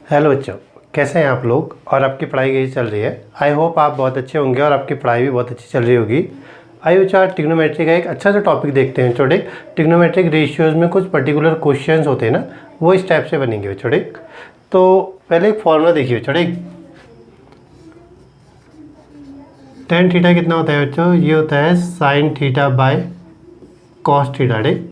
Hello बच्चों, कैसे हैं आप लोग और आपकी पढ़ाई कैसी चल रही है। आई होप आप बहुत अच्छे होंगे और आपकी पढ़ाई भी बहुत अच्छी चल रही होगी। आइए बच्चों, आज ट्रिग्नोमेट्री का एक अच्छा सा टॉपिक देखते हैं। छोटे ट्रिग्नोमेट्रिक रेशियोज में कुछ पर्टिकुलर क्वेश्चंस होते हैं ना, वो इस टाइप से बनेंगे छोटे। तो पहले एक फॉर्मूला देखिए छोटे। टेन थीटा कितना होता है बच्चों? ये होता है sign theta by cos theta. ठीक,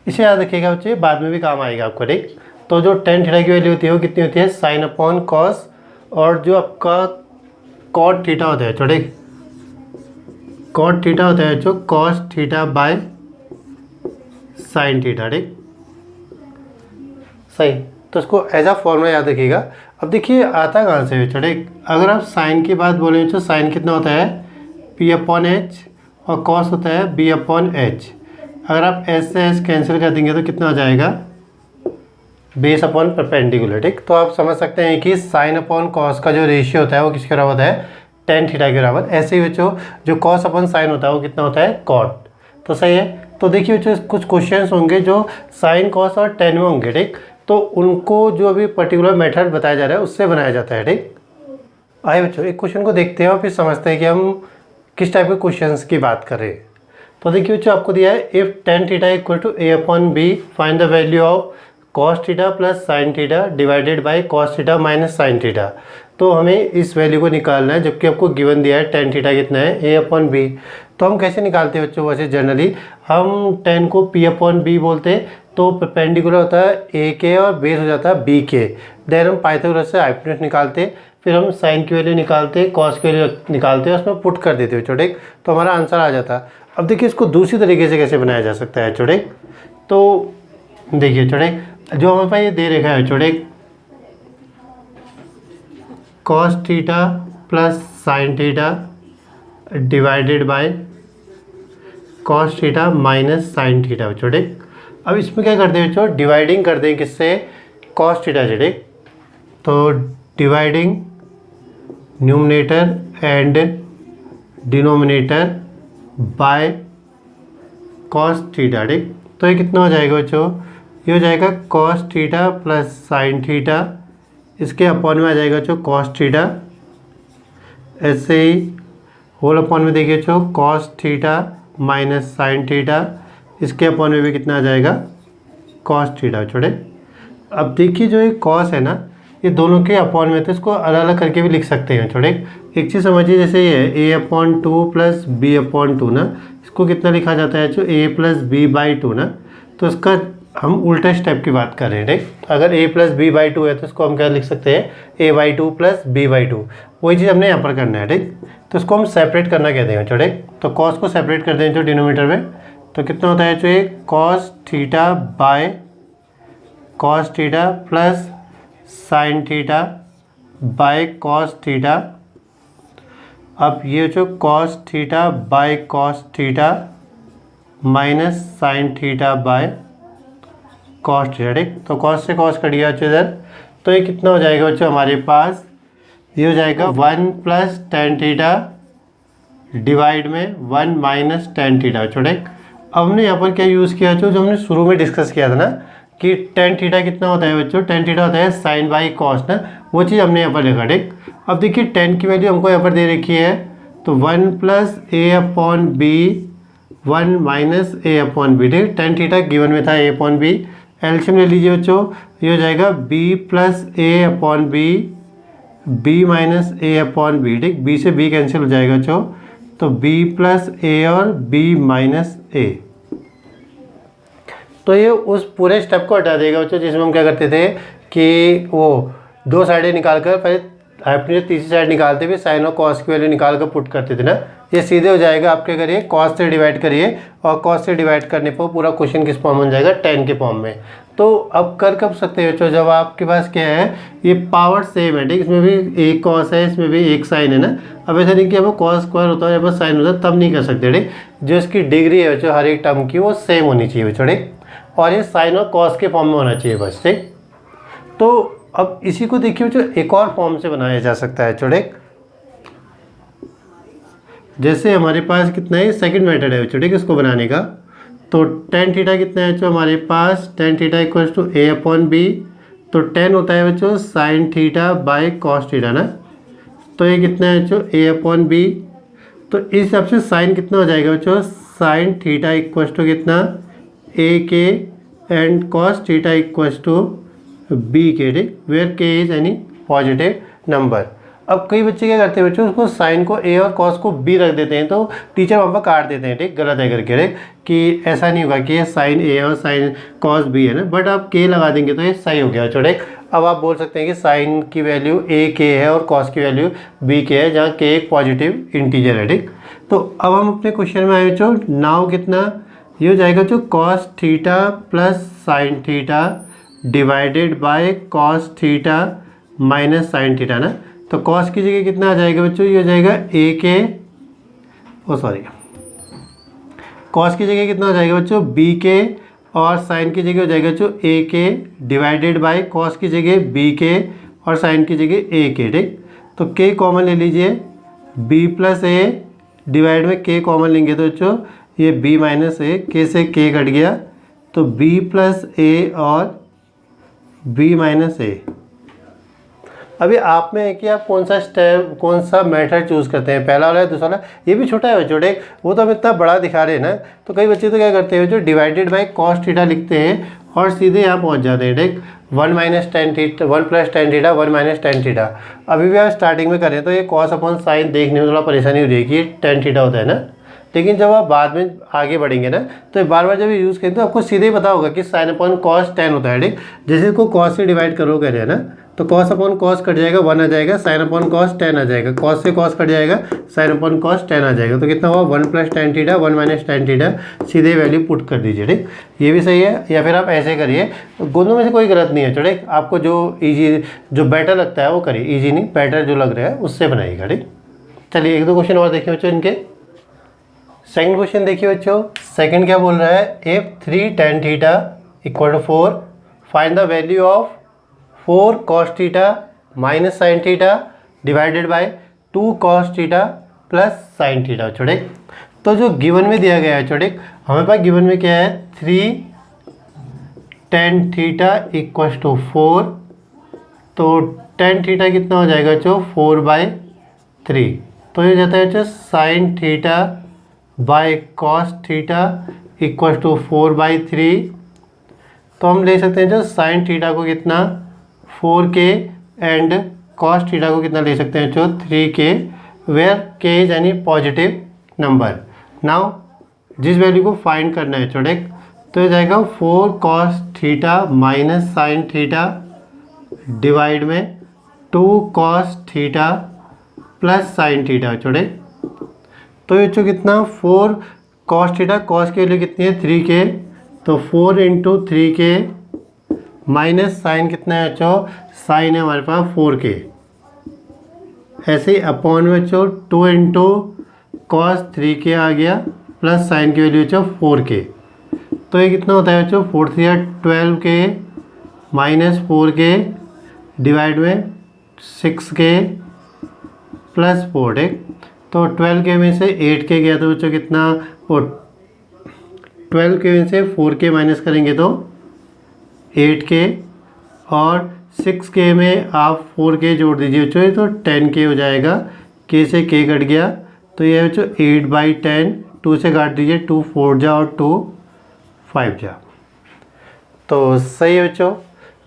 इसे याद रखिएगा बच्चे, बाद में भी काम आएगा आपको। ठीक, तो जो टेन थीटा की वैल्यू होती है वो कितनी होती है? साइन अपॉन कॉस, और जो आपका कॉट थीटा होता है छोटे, कॉट थीटा होता है जो cos theta by sine theta. ठीक, सही। तो इसको ऐसा फॉर्मूला याद रखिएगा। अब देखिए आता कहाँ से है छोटे, अगर आप साइन की बात बोलें तो साइन कितना होता है? पी अपॉन एच, और कॉस होता है बी अपॉन एच। अगर आप एस से एस कैंसिल कर देंगे तो कितना हो जाएगा? Base upon perpendicular. ठीक, तो आप समझ सकते हैं कि साइन अपॉन कॉस का जो रेशियो होता है वो किसके बराबर होता है? टेन थीटा के बराबर। ऐसे ही बच्चों जो कॉस अपॉन साइन होता है वो कितना होता है? कॉट। तो सही है। तो देखिए बच्चों, कुछ क्वेश्चंस होंगे जो साइन कॉस और टेन में होंगे। ठीक, तो उनको जो अभी पर्टिकुलर मेथड बताया जा रहा है उससे बनाया जाता है। ठीक, आइए बच्चों एक क्वेश्चन को देखते हैं और फिर समझते हैं कि हम किस टाइप के क्वेश्चंस की बात कर रहे हैं। तो देखिए बच्चों, आपको दिया है if tan theta equal to A upon B, find the value of cos theta plus sine theta divided by cos theta minus sine theta. तो हमें इस वैल्यू को निकालना है, जबकि आपको गिवन दिया है टेन थीटा कितना है? A upon B. तो हम कैसे निकालते हैं बच्चों? वैसे जनरली हम टेन को पी अपॉन बी बोलते हैं, तो परपेंडिकुलर होता है ए के और बेस हो जाता है बी के। देन हम पाइथागोरस से हाइपोटेनस निकालते हैं, फिर हम साइन की वैल्यू निकालते हैं, कॉस की वैल्यू निकालते हैं, उसमें पुट कर देते हैं छोटे, तो हमारा आंसर आ जाता है। अब देखिए इसको दूसरी तरीके से कैसे बनाया जा सकता है छोटे। तो देखिए छोटे, जो हमारे पास ये दे रखा है छोटे, cos theta plus sine theta divided by cos theta minus sine theta छोटे। अब इसमें क्या करते हैं बच्चों? डिवाइडिंग करते हैं किससे? कॉस थीटा से। ठीक, तो dividing numerator and denominator by cos theta. ठीक, तो ये कितना हो जाएगा बच्चों? ये हो जाएगा cos theta plus sine theta, इसके अपॉन में आ जाएगा बच्चों कॉस थीटा। ऐसे ही होल अपॉन में देखिए बच्चों cos theta minus sine theta, इसके अपॉन में भी कितना आ जाएगा? कॉस थीटा छोटे। अब देखिए जो ये कॉस है ना, ये दोनों के अपॉन में, तो इसको अलग अलग करके भी लिख सकते हैं छोटे। एक चीज़ समझिए, जैसे ये है A upon two plus B upon two ना, इसको कितना लिखा जाता है जो? A plus B by two ना। तो इसका हम उल्टा स्टेप की बात कर रहे हैं। ठीक, अगर A plus B by two है तो इसको हम क्या लिख सकते हैं? A by two plus B by two. वही चीज़ हमने यहाँ पर करना है। ठीक, तो इसको हम सेपरेट करना कहते हैं छोटे। तो कॉस को सेपरेट कर दें जो डिनोमीटर में, तो कितना होता है जो? ये cos theta by cos theta plus sine theta by cos theta. अब ये जो cos theta by cos theta minus sine theta by cos theta. ठीक, तो कॉस से कॉस कट गया बच्चों इधर, तो ये कितना हो जाएगा बच्चों हमारे पास? ये हो जाएगा one plus tan theta divide में वन माइनस टेन थीटा छोटे। अब हमने यहाँ पर क्या यूज़ किया जो हमने शुरू में डिस्कस किया था ना, कि टेन थीटा कितना होता है बच्चों? टेन थीटा होता है साइन बाई कॉस ना, वो चीज़ हमने यहाँ पर लिखा। ठीक, अब देखिए टेन की वैल्यू हमको यहाँ पर दे रखी है, तो वन प्लस ए अपॉन बी, वन माइनस ए अपॉन बी। ठीक, टेन थीटा गिवन में था ए अपॉन बी, एलसीएम ले लीजिए बच्चों, ये हो जाएगा बी प्लस ए अपॉन बी, बी माइनस ए अपॉन बी। ठीक, बी से बी कैंसिल हो जाएगा बच्चों, तो बी प्लस ए और बी माइनस ए। तो ये उस पूरे स्टेप को हटा देगा बच्चों जिसमें हम क्या करते थे कि वो दो साइडें निकाल कर पहले अपनी तीसरी साइड निकालते हुए साइन और कॉस की वैल्यू निकाल कर पुट करते थे ना। ये सीधे हो जाएगा, आप क्या करिए कॉस से डिवाइड करिए, और कॉस से डिवाइड करने पर पूरा क्वेश्चन किस फॉर्म में बन जाएगा? टेन के फॉर्म में। तो अब कर कब सकते हैं बच्चों? जब आपके पास क्या है, ये पावर सेम है। ठीक, इसमें भी एक कॉस है, इसमें भी एक साइन है ना। अब ऐसा नहीं कि अब कॉस स्क्वायर होता है या बस साइन होता है, तब नहीं कर सकते। ठीक, जो इसकी डिग्री है बच्चों हर एक टर्म की वो सेम होनी चाहिए बच्चों। ठीक, और ये साइन और कॉस के फॉर्म में होना चाहिए बस। ठीक, तो अब इसी को देखिए बच्चों एक और फॉर्म से बनाया जा सकता है छोटे। जैसे हमारे पास कितना है? सेकंड मेथड है बच्चों। ठीक, इसको बनाने का, तो टेन थीटा कितना है बच्चों हमारे पास, tan theta equal to A upon B. तो टेन होता है बच्चों sine theta by cos theta ना, तो ये कितना है बच्चों ए अपॉन बी। तो इस हिसाब से साइन कितना हो जाएगा बच्चों, साइन थीटा इक्वल टू कितना A K and cos theta equal to B K, ठीक, वेयर के इज एनी पॉजिटिव नंबर। अब कई बच्चे क्या करते हैं बच्चों, उसको साइन को ए और कॉस को बी रख देते हैं, तो टीचर वहाँ पर काट देते हैं, ठीक, गलत है करके, ठीक, कि ऐसा नहीं होगा कि ये साइन ए और साइन कॉस बी है ना, बट आप के लगा देंगे तो ये सही हो गया छोटे। अब आप बोल सकते हैं कि साइन की वैल्यू ए के है और कॉस की वैल्यू बी के है, जहाँ के एक पॉजिटिव इंटीजर है, ठीक। तो अब हम अपने क्वेश्चन में आए बच्चों, नाउ कितना ये हो जाएगा जो cos theta plus sine theta divided by cos theta minus sine theta ना। तो कॉस की जगह कितना आ जाएगा बच्चों, ये हो जाएगा ए के, कॉस की जगह कितना हो जाएगा बच्चों बी के, और साइन की जगह हो जाएगा बच्चों ए के डिवाइडेड बाय कॉस की जगह बी के और साइन की जगह ए के, ठीक। तो के कॉमन ले लीजिए, बी प्लस ए डिवाइड में के कॉमन लेंगे तो बच्चों ये बी माइनस ए, के से के कट गया, तो बी प्लस ए और बी माइनस ए। अभी आप में है कि आप कौन सा स्टेप कौन सा मेथड चूज़ करते हैं, पहला वाला है दूसरा वाला। ये भी छोटा है बच्चों, ठीक, वो तो हम इतना बड़ा दिखा रहे हैं ना, तो कई बच्चे तो क्या करते हैं जो डिवाइडेड बाय कॉस थीटा लिखते हैं और सीधे यहाँ पहुँच जाते हैं, ठीक, one minus tan theta, one plus tan theta, one minus tan theta. अभी भी आप स्टार्टिंग में करें तो ये कॉस अपॉन साइन देखने में थोड़ा परेशानी हो रही है कि टेन थीटा होता है ना, लेकिन जब आप बाद में आगे बढ़ेंगे ना तो बार बार जब ये यूज़ करें तो आपको सीधे ही पता होगा कि साइन अपॉन कॉस टेन होता है, ठीक। जैसे इसको कॉस से डिवाइड करो कह रहे हैं ना, तो कॉस अपॉन कॉस कट जाएगा, वन आ जाएगा, साइन अपॉन कॉस टेन आ जाएगा, कॉस से कॉस कट जाएगा, साइन अपॉन कॉस टेन आ जाएगा, तो कितना हुआ one plus tan theta, one minus tan theta, सीधे वैल्यू पुट कर दीजिए, ठीक। ये भी सही है, या फिर आप ऐसे करिए, दोनों में से कोई गलत नहीं है, ठीक। आपको जो ईजी जो बेटर लगता है वो करिए, ईजी नहीं बेटर जो लग रहा है उससे बनाइएगा, ठीक। चलिए एक दो क्वेश्चन और देखिए बच्चों इनके। सेकंड क्वेश्चन देखिए बच्चों, सेकंड क्या बोल रहा है, if 3 tan theta equal to 4 find the value of 4 cos theta minus sine theta divided by 2 cos theta plus sine theta, छोटे। तो जो गिवन में दिया गया है छोटे, हमारे पास गिवन में क्या है 3 tan थीटा इक्वल टू 4, तो tan थीटा कितना हो जाएगा जो 4/3, तो ये जाता है जो sine theta by cos theta equal to 4/3। तो हम ले सकते हैं जो साइन थीटा को कितना 4k एंड कॉस थीटा को कितना ले सकते हैं जो 3k, where k is any positive number. Now जिस वैल्यू को फाइंड करना है छोटे, तो ये जाएगा 4 cos theta minus sine theta divide में 2 cos theta plus sine theta, छोटे। तो ये जो कितना 4 cos थीटा, कॉस की वैल्यू कितनी है 3k, तो 4 इंटू 3k माइनस साइन कितना है बच्चों, साइन है हमारे पास 4k, ऐसे ही अपॉन में बच्चों 2 इंटू कॉस 3k आ गया प्लस साइन की वैल्यू बच्चों 4k। तो ये कितना होता है बच्चों 4 3 12k माइनस 4k डिवाइड में 6k प्लस 4, ठीक। तो 12k में से 8k गया तो बच्चों कितना, वो 12k में से 4k माइनस करेंगे तो 8k, और 6k में आप 4k जोड़ दीजिए बच्चों, तो 10k हो जाएगा, k से k कट गया, तो ये बच्चों 8/10, 2 से काट दीजिए, 2 4 जा और 2 5 जा, तो सही है बच्चों।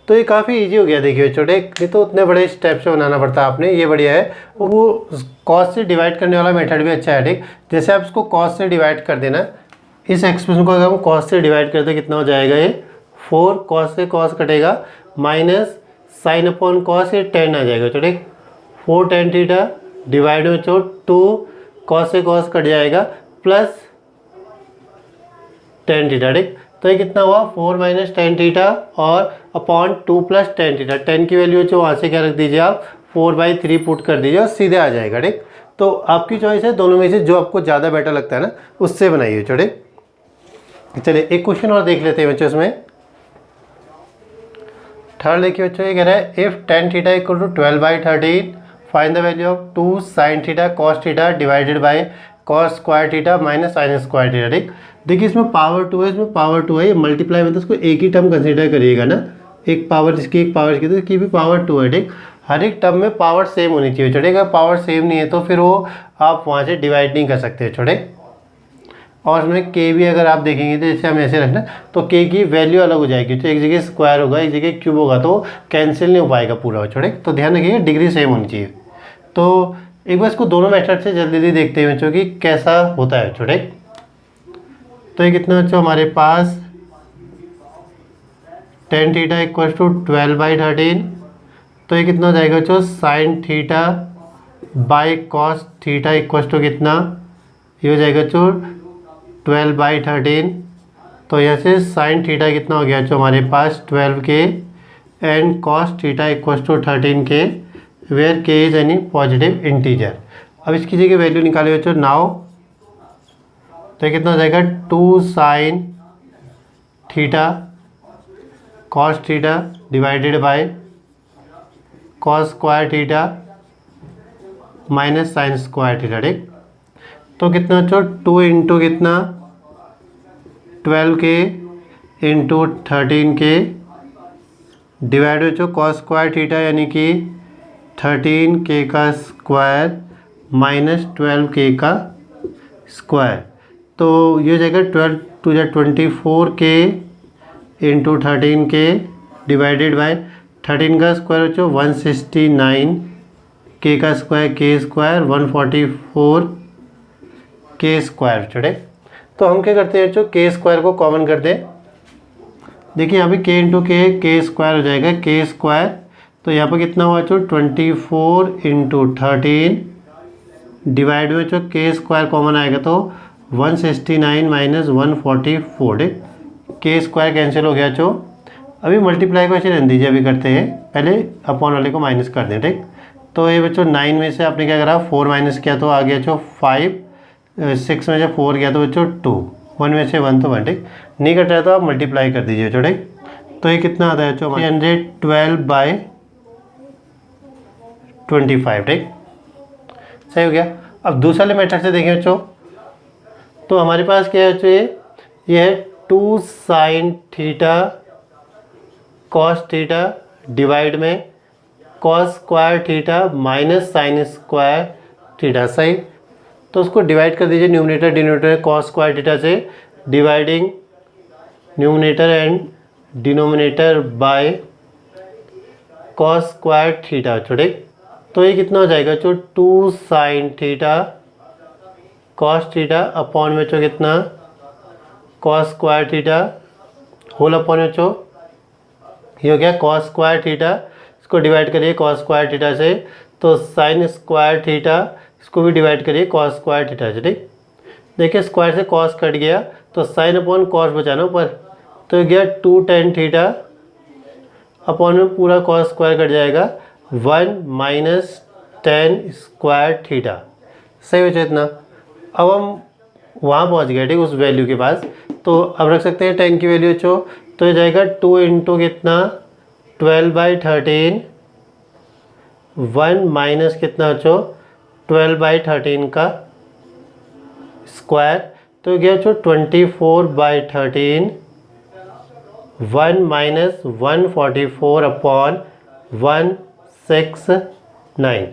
तो ये काफ़ी इजी हो गया, देखिए बच्चों, नहीं तो उतने बड़े स्टेप से बनाना पड़ता आपने, ये बढ़िया है। वो कॉस से डिवाइड करने वाला मेथड भी अच्छा है, ठीक। जैसे आप इसको कॉस से डिवाइड कर देना, इस एक्सप्रेशन को अगर हम कॉस से डिवाइड करते कितना हो जाएगा, ये 4 कॉस से कॉस कटेगा माइनस साइन अपॉन कॉस, ये 10 आ जाएगा, ठीक। 4 tan थीटा डिवाइड में 2 कॉस से कॉस कट जाएगा प्लस tan थीटा, ठीक। तो ये कितना हुआ 4 माइनस tan थीटा और अपॉन 2 प्लस tan थीटा, 10 की वैल्यू जो वहाँ से क्या रख दीजिए आप 4/3 पुट कर दीजिए और सीधे आ जाएगा, ठीक। तो आपकी चॉइस है, दोनों में से जो आपको ज़्यादा बेटर लगता है ना उससे बनाइए, छोटे। चलिए एक क्वेश्चन और देख लेते हैं बच्चों इसमें। थर्ड देखिए बच्चों, ये कह रहा है if tan theta equal to 12/13 find the value of 2 sin theta cos theta divided by cos square theta minus sine square theta. ठीक, देखिए इसमें पावर 2 है, इसमें पावर 2 है, ये मल्टीप्लाई में तो इसको एक ही टर्म कंसीडर करिएगा ना, एक पावर इसकी एक पावर इसकी, तो इसकी भी पावर 2 है। ठीक, हर एक टर्म में पावर सेम होनी चाहिए छोटे, अगर पावर सेम नहीं है तो फिर वो आप वहाँ से डिवाइड नहीं कर सकते छोटे। और उसमें के भी अगर आप देखेंगे तो जैसे हम ऐसे रखना तो के की वैल्यू अलग हो जाएगी, तो एक जगह स्क्वायर होगा एक जगह क्यूब होगा तो कैंसिल नहीं हो पाएगा पूरा छोटे, तो ध्यान रखिए डिग्री सेम होनी चाहिए। तो एक बार इसको दोनों मेथड से जल्दी जल्दी देखते हैं बच्चों कि कैसा होता है छोटे। तो ये कितना बच्चों हमारे पास tan थीटा इक्वल टू 12/13, तो ये कितना हो जाएगा बच्चों sine theta by cos theta equal to कितना, ये हो जाएगा बच्चों 12/13। तो यहाँ से साइन थीटा कितना हो गया बच्चों हमारे पास 12 K and cos theta equal to 13 K, where के इज एनी पॉजिटिव इंटीजर। अब इसकी जगह वैल्यू निकाले बच्चों नाउ, तो ये कितना हो जाएगा 2 sine theta cos theta divided by cos square theta minus sine square theta. ठीक, तो कितना बच्चों 2 इंटू कितना 12 के इंटू 13 के डिवाइड बच्चों कॉस स्क्वायर थीटा यानी कि 13 के का स्क्वायर माइनस 12 के का स्क्वायर, तो ये हो जाएगा 12 टू 24 के इंटू 13 के डिवाइडेड बाय 13 का स्क्वायर बच्चों 169 के का स्क्वायर के स्क्वायर 144 के स्क्वायर छोटे। तो हम क्या करते हैं बच्चों के स्क्वायर को कॉमन कर दें, देखिए यहाँ पे के इंटू के स्क्वायर हो जाएगा के स्क्वायर, तो यहाँ पर कितना हुआ बच्चों 24 इंटू 13 डिवाइड में बच्चों के स्क्वायर कॉमन आएगा तो 169 माइनस 144, के स्क्वायर कैंसिल हो गया बच्चों। अभी मल्टीप्लाई को ऐसे रहने दीजिए, अभी करते हैं, पहले अपॉन वाले को माइनस कर दें। ठीक, तो ये बच्चों 9 में से आपने क्या करा 4 माइनस किया तो आ गया बच्चों 5, 6 में से 4 गया तो बच्चों 2, 1 में से 1 तो 1। ठीक, नहीं कट रहा तो आप मल्टीप्लाई कर दीजिए बच्चों। ठीक, तो ये कितना आता है बच्चों 312/25। ठीक, सही हो गया। अब दूसरे वाले मेथड से देखें बच्चों, तो हमारे पास क्या है बच्चों ये है 2 sine theta cos theta divide में cos square theta minus sine square theta. सही, तो उसको डिवाइड कर दीजिए numerator denominator cos square theta से, dividing numerator and denominator by cos square theta छोटे। तो ये कितना हो जाएगा बच्चों 2 sine theta cos theta upon में बच्चों कितना cos square theta whole upon में बच्चों ये हो गया कॉस स्क्वायर थीटा, इसको डिवाइड करिए कॉस स्क्वायर थीटा से, तो साइन स्क्वायर थीटा इसको भी डिवाइड करिए कॉस स्क्वायर थीटा से। ठीक, देखिए स्क्वायर से कॉस कट गया तो साइन अपॉन कॉस बचाना ऊपर, तो ये गया 2 tan थीटा अपॉन में पूरा कॉस स्क्वायर कट जाएगा 1 माइनस tan स्क्वायर थीटा। सही बचा इतना। अब हम वहाँ पहुँच गए ठीक उस वैल्यू के पास, तो अब रख सकते हैं tan की वैल्यू बच्चों, तो ये जाएगा 2 इंटू कितना 12/13 1 माइनस कितना बच्चों 12/13 का स्क्वायर, तो गया बच्चों 24/13 1 माइनस 144 अपॉन 169।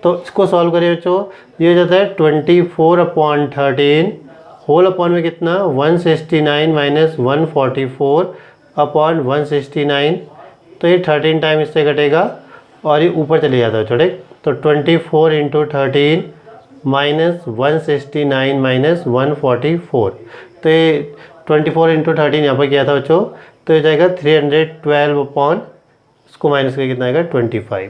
तो इसको सॉल्व करिए बच्चों, ये हो जाता है 24/13 होल अपॉन में कितना 169 माइनस 144 अपॉन 169, तो ये 13 टाइम इससे कटेगा और ये ऊपर चले जाता है छोटे, तो 24 इंटू 13 माइनस 169 माइनस 144, तो ये 24 इंटू 13 यहाँ पर किया था बच्चों, तो ये जाएगा 312 अपॉन इसको माइनस करके कितना आएगा 25।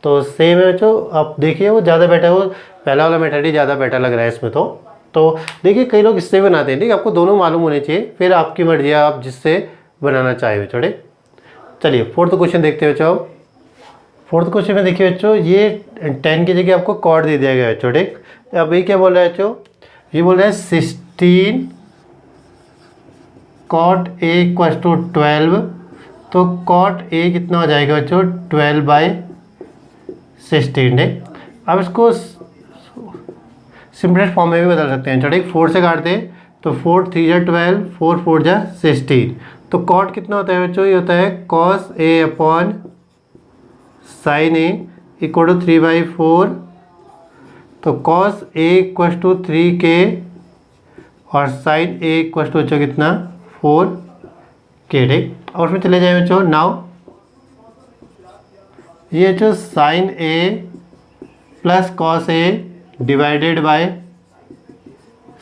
तो सेम है बच्चों, आप देखिए वो ज़्यादा बेटर है, वो पहला वाला मेथड ही ज़्यादा बेटर लग रहा है इसमें। तो देखिए कई लोग इससे बनाते हैं, ठीक है, आपको दोनों मालूम होने चाहिए, फिर आपकी मर्जी है आप जिससे बनाना चाहे छोटे। चलिए फोर्थ क्वेश्चन देखते हैं बच्चों। फोर्थ क्वेश्चन में देखिए बच्चों, ये 10 की जगह आपको कॉट दे दिया गया है छोटे। अब ये क्या बोल रहा है बच्चों, ये बोल रहा है 16 कॉट ए इक्वल टू 12, तो कॉट ए कितना हो जाएगा बच्चों 12/16 है। अब इसको सिंपलेस्ट फॉर्म में भी बदल सकते हैं। चलो एक 4 से काटते हैं तो 4 3 जा 12, 4 4 जा 16। तो कॉट कितना होता है बच्चों, ये होता है cos A upon sine A equal to 3/4। तो cos A equal to 3k और साइन ए इक्वल टू बच्चों कितना 4k, ठीक। और उसमें चले जाए बच्चों, नाउ ये जो sine A plus cos A divided by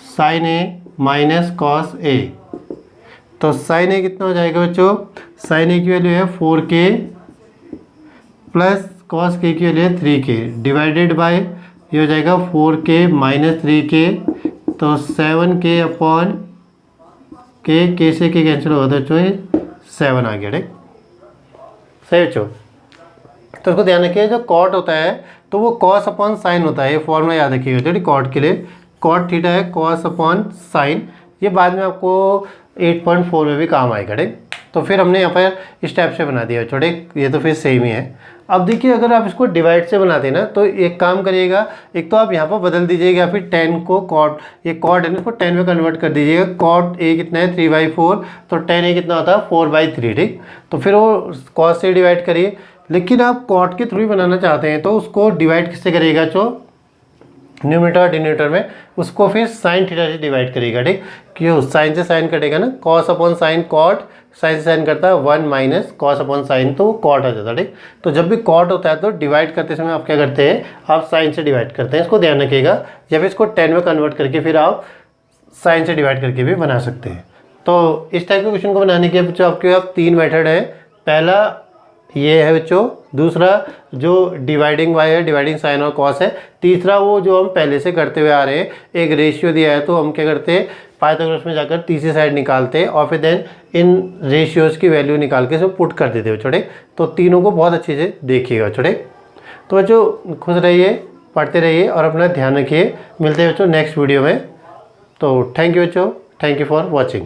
sine A minus cos A. तो साइन ए कितना हो जाएगा बच्चों, साइन ए की वैल्यू है 4k प्लस कॉस के की वैल्यू है 3k डिवाइडेड बाय ये हो जाएगा 4k माइनस 3k। तो 7k अपॉन के से के कैंसिल होगा तो बच्चों 7 आ गया, ठीक। सही बच्चों, तो उसको ध्यान रखिए जो कॉट होता है तो वो कॉस अपॉन साइन होता है। ये फॉर्मूला याद रखिएगा, ठीक। कॉट के लिए कॉट थीटा है कॉस अपॉन साइन। ये बाद में आपको 8.4 में भी काम आएगा, ठीक। तो फिर हमने यहाँ पर इस टाइप से बना दिया छोटे, ये तो फिर सेम ही है। अब देखिए अगर आप इसको डिवाइड से बनाते हैं ना तो एक काम करिएगा, एक तो आप यहाँ पर बदल दीजिएगा, फिर 10 को कॉट, ये कॉट है ना इसको 10 में कन्वर्ट कर दीजिएगा। कॉट ए कितना है 3/4, तो 10 कितना होता है 4/3, ठीक। तो फिर वो कॉस से डिवाइड करिए। लेकिन आप कॉट के थ्रू ही बनाना चाहते हैं तो उसको डिवाइड किससे करिएगा, जो न्यूमरेटर और डिनोमिनेटर में उसको फिर साइन थीटा से डिवाइड करिएगा, ठीक। क्यों, साइन से साइन कटेगा ना, cos upon sine cot, sine से साइन करता है 1 माइनस कॉस अपॉन साइन, तो कॉट आ जाता है, ठीक। तो जब भी कॉट होता है तो डिवाइड करते समय आप क्या करते हैं, आप साइन से डिवाइड करते हैं, इसको ध्यान रखिएगा। या फिर इसको 10 में कन्वर्ट करके फिर आप साइन से डिवाइड करके भी बना सकते हैं। तो इस टाइप के क्वेश्चन को बनाने के बच्चों आपके पास 3 मेथड है। पहला ये है बच्चों, दूसरा जो डिवाइडिंग बाय है, डिवाइडिंग साइन और कॉस है। तीसरा वो जो हम पहले से करते हुए आ रहे हैं, एक रेशियो दिया है तो हम क्या करते हैं, पाइथागोरस में जाकर तीसरी साइड निकालते हैं और फिर देन इन रेशियोज़ की वैल्यू निकाल के इसमें पुट कर देते हो छोटे। तो तीनों को बहुत अच्छे से देखिएगा छोटे। तो बच्चों खुश रहिए, पढ़ते रहिए और अपना ध्यान रखिए। मिलते हैं बच्चों नेक्स्ट वीडियो में। तो थैंक यू बच्चों, थैंक यू फॉर वॉचिंग।